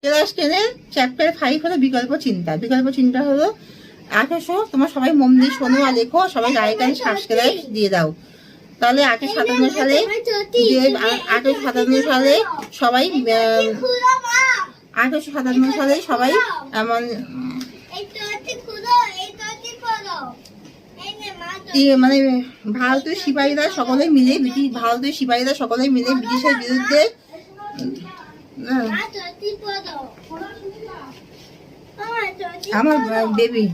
Class 10 এর chapter 5 হলো বিকল্প চিন্তা। বিকল্প চিন্তা হলো 1800। তোমার সবাই মন দিয়ে শোনো আর লেখো, সবাই লাইক আর সাবস্ক্রাইব দিয়ে দাও। তাহলে 1857 সালে যে 1857 সালে সবাই 1857 সালে সবাই এমন মানে ভারতীয় সিপাহীরা সকলে মিলে ব্রিটিশের বিরুদ্ধে আমার বেবি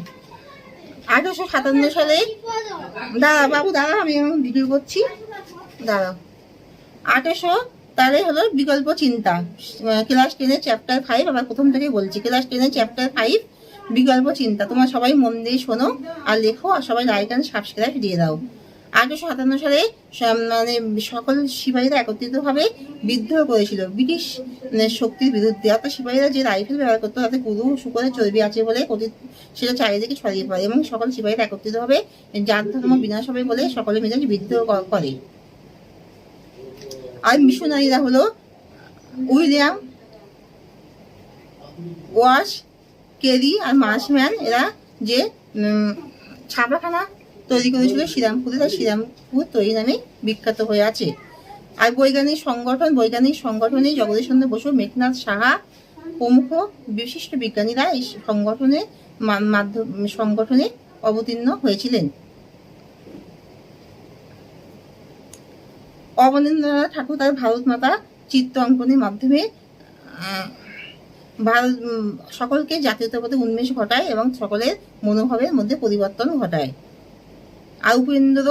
1857 সালে দাঁড়া বাবু দাঁড়া, আমি ভিডিও করছি, দাঁড়াও। 1800 তাহলে হলো বিকল্প চিন্তা, ক্লাস 10 এর চ্যাপ্টার 5। আবার প্রথম থেকে বলছি, ক্লাস 10 এর চ্যাপ্টার 5 বিকল্প চিন্তা। তোমরা সবাই মন দিয়ে শোনো আর লেখো, আর সবাই লাইক এন্ড সাবস্ক্রাইব দিয়ে দাও। 1857 সালে মানে সকল সিপাহীরা একত্রিতভাবে বিদ্রোহ করেছিল ব্রিটিশ শক্তির বিরুদ্ধে। অর্থাৎ সিপাহীরা যে রাইফেল ব্যবহার করতো তাতে গরু শুকরের চর্বি আছে বলে সেটা চারিদিকে ছড়িয়ে পড়ে, এবং সকল সিপাহীরা একত্রিতভাবে জাত ধর্ম বিনাশ হবে বলে সকলে মিলে বিদ্রোহ করে। আর মিশনারিরা হলো উইলিয়াম ওয়াশ, কেরি আর মার্শম্যান। এরা যে ছাপাখানা তৈরি করেছিল শ্রীরামপুরে, তার শ্রীরামপুর তৈরি নামে বিখ্যাত হয়ে আছে। আর বৈজ্ঞানিক সংগঠনে জগদীশ চন্দ্র বসু, মেঘনাথ সাহা প্রমুখ বিশিষ্ট বিজ্ঞানীরা এই সংগঠনে অবতীর্ণ হয়েছিলেন। অবনীন্দ্রনাথ ঠাকুর তার ভারত মাতা চিত্র অঙ্কনের মাধ্যমে ভারত সকলকে জাতীয়তাবাদে উন্মেষ ঘটায় এবং সকলের মনোভাবের মধ্যে পরিবর্তন ঘটায়। আর উপেন্দ্র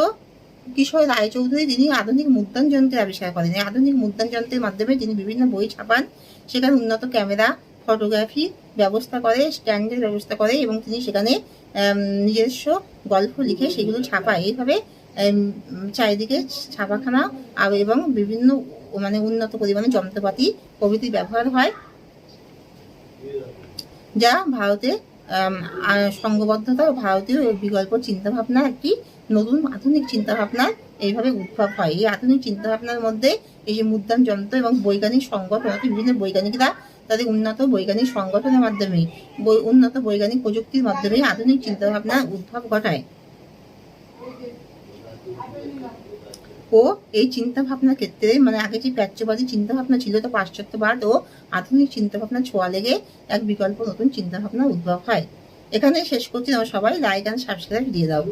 কিশোর রায়চৌধুরী, তিনি আধুনিক মুদ্রণ যন্ত্রের আবিষ্কার করেন। এই আধুনিক মুদ্রণ যন্ত্রের মাধ্যমে তিনি বিভিন্ন বই ছাপান, সেখানে উন্নত ক্যামেরা, ফটোগ্রাফি ব্যবস্থা করে, স্ট্যান্ডের ব্যবস্থা করে, এবং তিনি সেখানে নিজস্ব গল্প লিখে সেগুলো ছাপায়। এইভাবে চারিদিকে ছাপাখানা এবং বিভিন্ন মানে উন্নত পরিমাণে যন্ত্রপাতি প্রভৃতির ব্যবহার হয়, যা ভারতে সংঘবদ্ধতা ও ভারতীয় বিকল্প চিন্তাভাবনা একটি নতুন আধুনিক চিন্তাভাবনার এইভাবে উদ্ভব হয়। এই আধুনিক চিন্তাভাবনার মধ্যে এই যে মুদ্রণ যন্ত্র এবং বৈজ্ঞানিক সংগঠন, বিভিন্ন বৈজ্ঞানিকরা তাদের উন্নত বৈজ্ঞানিক সংগঠনের মাধ্যমে, উন্নত বৈজ্ঞানিক প্রযুক্তির মাধ্যমে আধুনিক চিন্তাভাবনার উদ্ভব ঘটায়। ও এই চিন্তা ভাবনার ক্ষেত্রে মানে আগে যে প্রাচ্যবাদী চিন্তা ভাবনা ছিল, তো পাশ্চাত্যবাদ ও আধুনিক চিন্তা ভাবনা ছোঁয়া লেগে এক বিকল্প নতুন চিন্তা ভাবনা উদ্ভব হয়। এখানে শেষ করছি, আমরা সবাই লাইক এন্ড সাবস্ক্রাইব দিয়ে দাও।